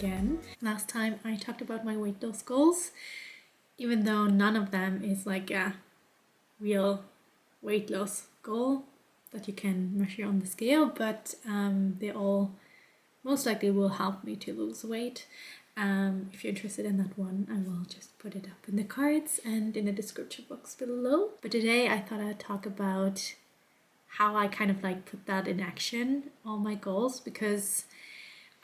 again. Last time I talked about my weight loss goals, even though none of them is like a real weight loss goal that you can measure on the scale, but they all most likely will help me to lose weight. If you're interested in that one, I will just put it up in the cards and in the description box below. But today I thought I'd talk about how I kind of like put that in action, all my goals, because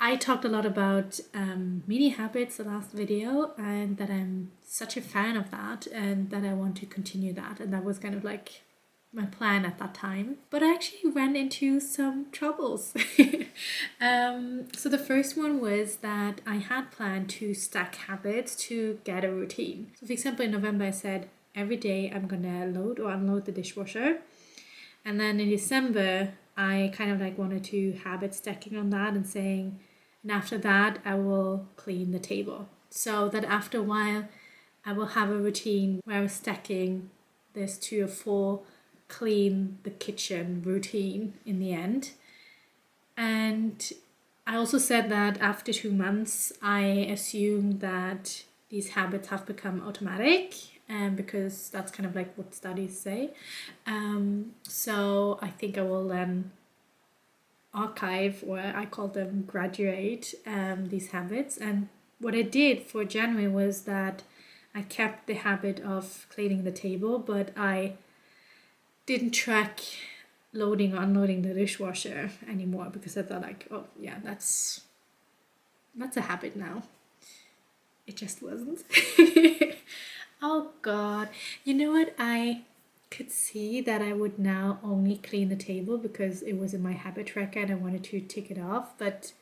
I talked a lot about mini habits the last video, and that I'm such a fan of that and that I want to continue that, and that was kind of like my plan at that time. But I actually ran into some troubles. So the first one was that I had planned to stack habits to get a routine. So for example, in November I said every day I'm gonna load or unload the dishwasher, and then in December I kind of like wanted to habit stacking on that and saying, and after that I will clean the table, so that after a while I will have a routine where I was stacking this 2 or 4 clean the kitchen routine in the end. And I also said that after 2 months I assume that these habits have become automatic, because that's kind of like what studies say. So I think I will then archive, or I call them graduate, these habits. And what I did for January was that I kept the habit of cleaning the table, but I didn't track loading or unloading the dishwasher anymore, because I thought like, oh yeah, that's a habit now. It just wasn't. Oh god, you know what, I could see that I would now only clean the table because it was in my habit tracker and I wanted to tick it off, but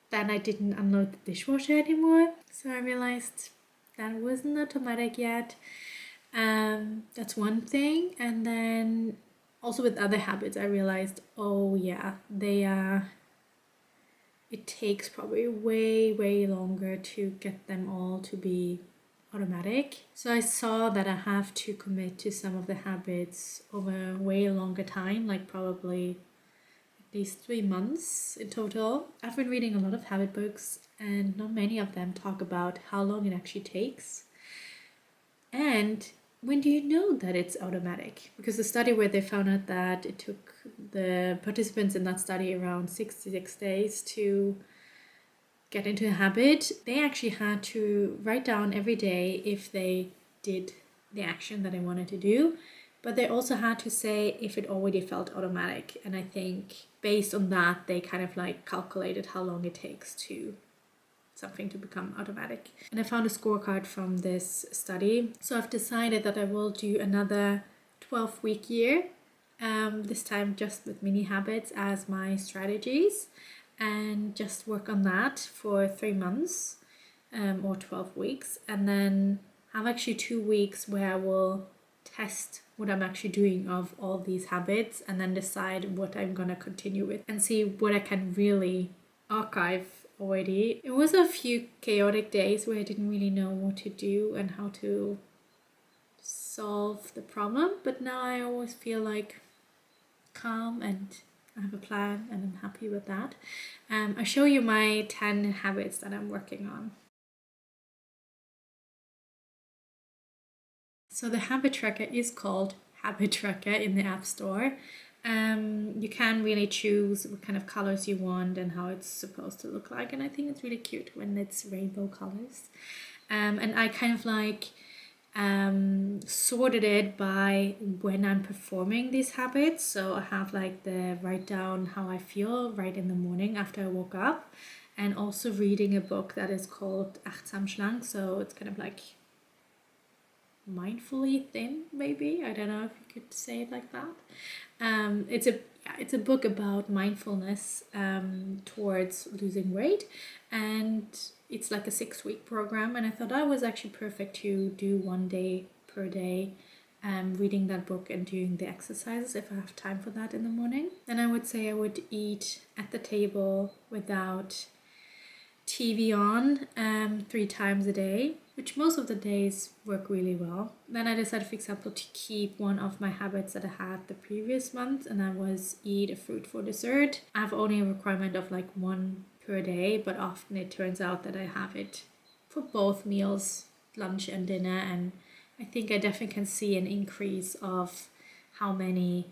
then I didn't unload the dishwasher anymore, so I realized that wasn't automatic yet. That's one thing. And then also with other habits I realized, oh yeah, it takes probably way longer to get them all to be automatic. So I saw that I have to commit to some of the habits over a way longer time, like probably at least 3 months in total. I've been reading a lot of habit books and not many of them talk about how long it actually takes. And when do you know that it's automatic? Because the study where they found out that it took the participants in that study around 66 days to get into a habit, they actually had to write down every day if they did the action that they wanted to do, but they also had to say if it already felt automatic. And I think based on that they kind of like calculated how long it takes to something to become automatic. And I found a scorecard from this study, so I've decided that I will do another 12-week year, this time just with mini habits as my strategies, and just work on that for 3 months, or 12 weeks, and then have actually 2 weeks where I will test what I'm actually doing of all these habits, and then decide what I'm gonna continue with and see what I can really archive already. It was a few chaotic days where I didn't really know what to do and how to solve the problem, but now I always feel like calm and I have a plan and I'm happy with that. I'll show you my 10 habits that I'm working on. So the habit tracker is called Habit Tracker in the App Store. You can really choose what kind of colors you want and how it's supposed to look like, and I think it's really cute when it's rainbow colors. And I kind of like sorted it by when I'm performing these habits. So I have like the write down how I feel right in the morning after I woke up, and also reading a book that is called Achtsam Schlank, so it's kind of like mindfully thin, maybe. I don't know if you could say it like that. It's a book about mindfulness towards losing weight, and it's like a 6-week program, and I thought that was actually perfect to do 1 day per day, reading that book and doing the exercises if I have time for that in the morning. Then I would say I would eat at the table without TV on 3 times a day, which most of the days work really well. Then I decided, for example, to keep one of my habits that I had the previous month, and that was eat a fruit for dessert. I have only a requirement of like 1 per day, but often it turns out that I have it for both meals, lunch and dinner, and I think I definitely can see an increase of how many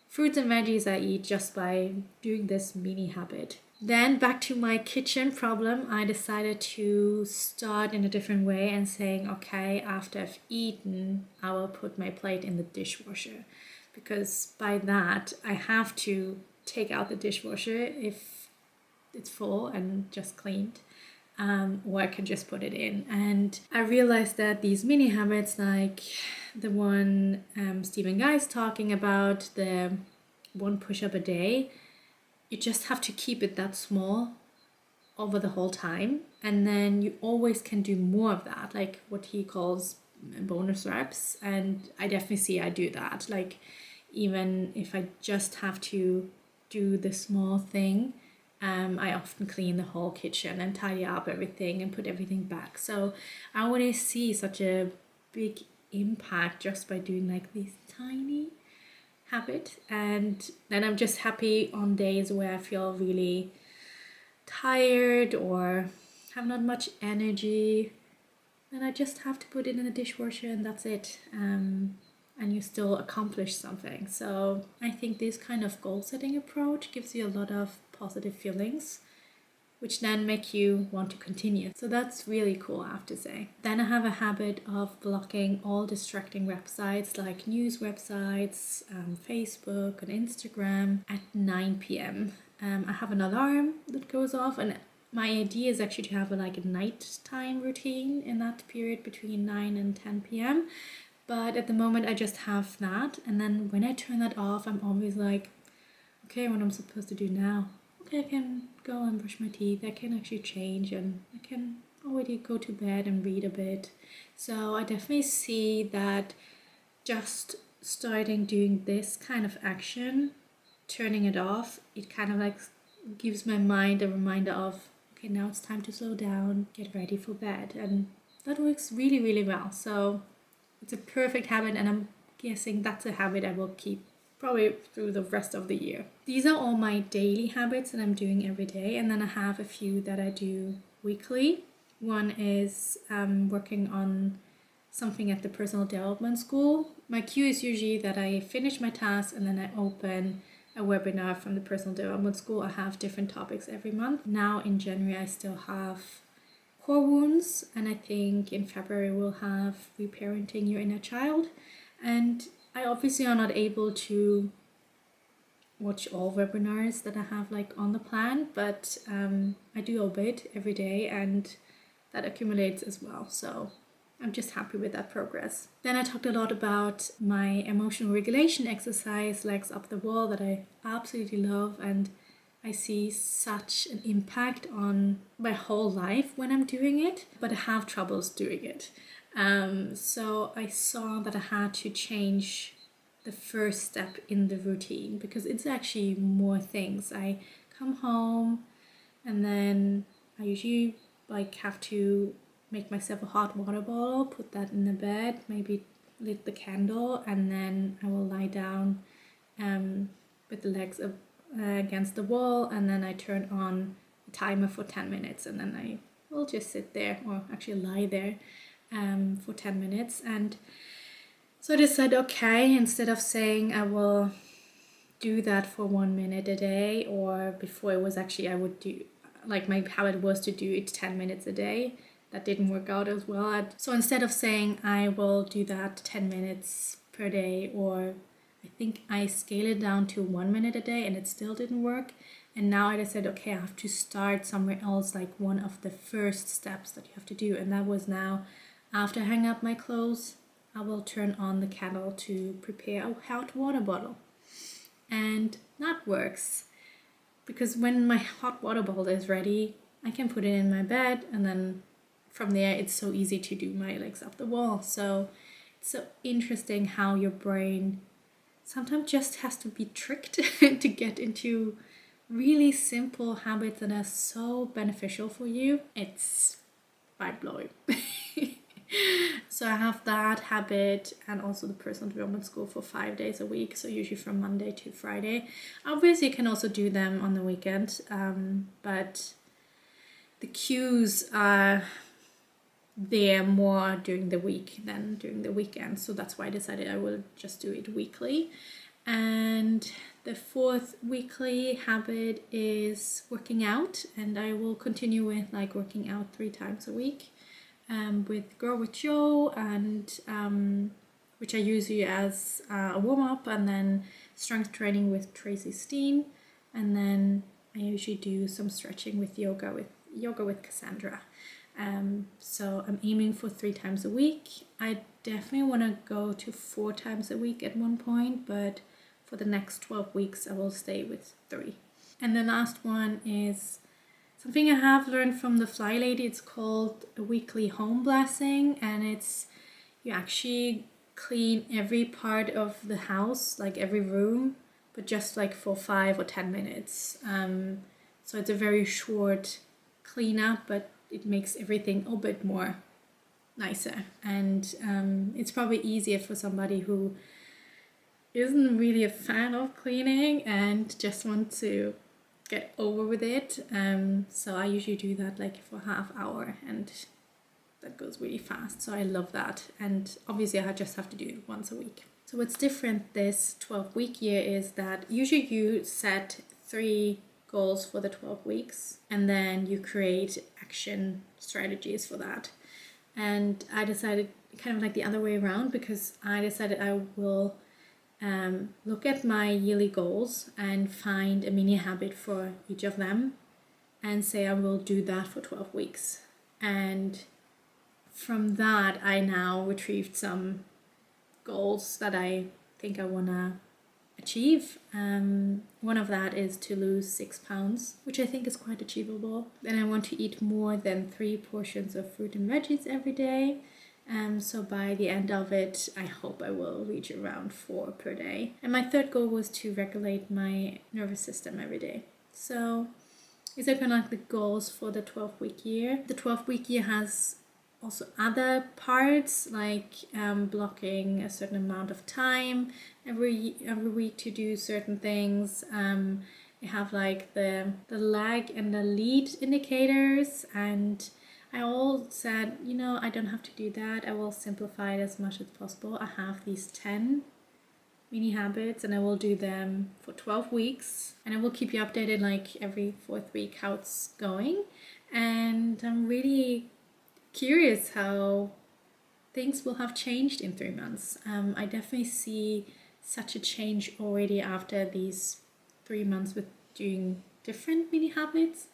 fruits and veggies I eat just by doing this mini habit. Then back to my kitchen problem, I decided to start in a different way and saying, okay, after I've eaten, I will put my plate in the dishwasher. Because by that, I have to take out the dishwasher if it's full and just cleaned. Or I can just put it in. And I realized that these mini habits, like the one Stephen Guy's talking about, the 1 push-up a day, you just have to keep it that small over the whole time. And then you always can do more of that, like what he calls bonus reps. And I definitely see I do that. Like even if I just have to do the small thing, I often clean the whole kitchen and tidy up everything and put everything back. So I already see such a big impact just by doing like this tiny habit. And then I'm just happy on days where I feel really tired or have not much energy. And I just have to put it in the dishwasher and that's it. And you still accomplish something. So I think this kind of goal setting approach gives you a lot of positive feelings, which then make you want to continue. So that's really cool, I have to say. Then I have a habit of blocking all distracting websites like news websites, Facebook and Instagram at 9 p.m. I have an alarm that goes off, and my idea is actually to have a nighttime routine in that period between 9 and 10 p.m. But at the moment I just have that, and then when I turn that off, I'm always like, okay, what am I supposed to do now? Okay, I can go and brush my teeth, I can actually change, and I can already go to bed and read a bit. So I definitely see that just starting doing this kind of action, turning it off, it kind of like gives my mind a reminder of, okay, now it's time to slow down, get ready for bed. And that works really, really well. So it's a perfect habit, and I'm guessing that's a habit I will keep probably through the rest of the year. These are all my daily habits that I'm doing every day, and then I have a few that I do weekly. One is working on something at the personal development school. My cue is usually that I finish my task and then I open a webinar from the personal development school. I have different topics every month. Now in January I still have core wounds, and I think in February we'll have reparenting your inner child. And I obviously are not able to watch all webinars that I have on the plan, but I do a bit every day and that accumulates as well. So I'm just happy with that progress. Then I talked a lot about my emotional regulation exercise, legs up the wall, that I absolutely love, and I see such an impact on my whole life when I'm doing it, but I have troubles doing it. So I saw that I had to change the first step in the routine, because it's actually more things. I come home and then I usually have to make myself a hot water bottle, put that in the bed, maybe lit the candle, and then I will lie down with the legs up against the wall, and then I turn on a timer for 10 minutes, and then I will just sit there, or actually lie there for 10 minutes. And so I decided, okay, instead of saying I will do that for 1 minute a day, or before it was actually I would do, my habit was to do it 10 minutes a day. That didn't work out as well. So instead of saying I will do that 10 minutes per day, or I think I scaled it down to 1 minute a day, and it still didn't work. And now I decided, okay, I have to start somewhere else, one of the first steps that you have to do. And that was now, after I hang up my clothes, I will turn on the kettle to prepare a hot water bottle. And that works, because when my hot water bottle is ready, I can put it in my bed, and then from there it's so easy to do my legs up the wall. So it's so interesting how your brain sometimes just has to be tricked to get into really simple habits that are so beneficial for you. It's mind-blowing. So I have that habit, and also the personal development school for 5 days a week, so usually from Monday to Friday. Obviously you can also do them on the weekend, but the cues are there more during the week than during the weekend. So that's why I decided I will just do it weekly. And the fourth weekly habit is working out, and I will continue with like working out 3 times a week with Grow with Joe, and which I use as a warm-up, and then strength training with Tracy Steen, and then I usually do some stretching with yoga with Cassandra. So I'm aiming for 3 times a week. I definitely want to go to 4 times a week at one point, but for the next 12 weeks I will stay with 3. And the last one is something I have learned from the Fly Lady. It's called a weekly home blessing, and it's you actually clean every part of the house, like every room, but just like for 5 or 10 minutes. So it's a very short cleanup, but it makes everything a bit more nicer. And it's probably easier for somebody who isn't really a fan of cleaning and just want to get over with it. So I usually do that like for half hour, and that goes really fast. So I love that. And obviously I just have to do it once a week. So what's different this 12-week year is that usually you set 3 goals for the 12 weeks, and then you create action strategies for that. And I decided kind of like the other way around, because I decided I will look at my yearly goals and find a mini habit for each of them and say I will do that for 12 weeks. And from that I now retrieved some goals that I think I want to achieve. One of that is to lose 6 pounds, which I think is quite achievable. Then I want to eat more than 3 portions of fruit and veggies every day. So by the end of it, I hope I will reach around 4 per day. And my third goal was to regulate my nervous system every day. So these are kind of like the goals for the 12-week year. The 12-week year has also other parts, like blocking a certain amount of time every week to do certain things. I have like the lag and the lead indicators, and I all said, you know, I don't have to do that. I will simplify it as much as possible. I have these 10 mini habits, and I will do them for 12 weeks, and I will keep you updated like every 4th week how it's going. And I'm really curious how things will have changed in 3 months. I definitely see such a change already after these 3 months with doing different mini habits,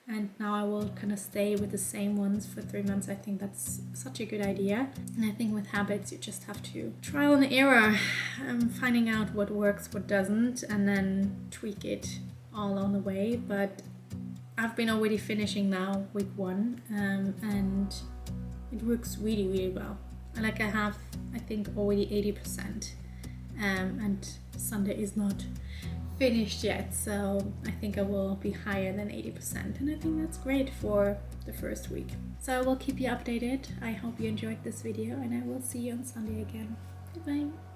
and now I will kind of stay with the same ones for 3 months. I think that's such a good idea. And I think with habits you just have to trial and error, finding out what works, what doesn't, and then tweak it all along the way. But I've been already finishing now week 1, and it works really, really well. Like I have, I think, already 80%, and Sunday is not finished yet, so I think I will be higher than 80%, and I think that's great for the first week. So I will keep you updated. I hope you enjoyed this video, and I will see you on Sunday again. Bye bye.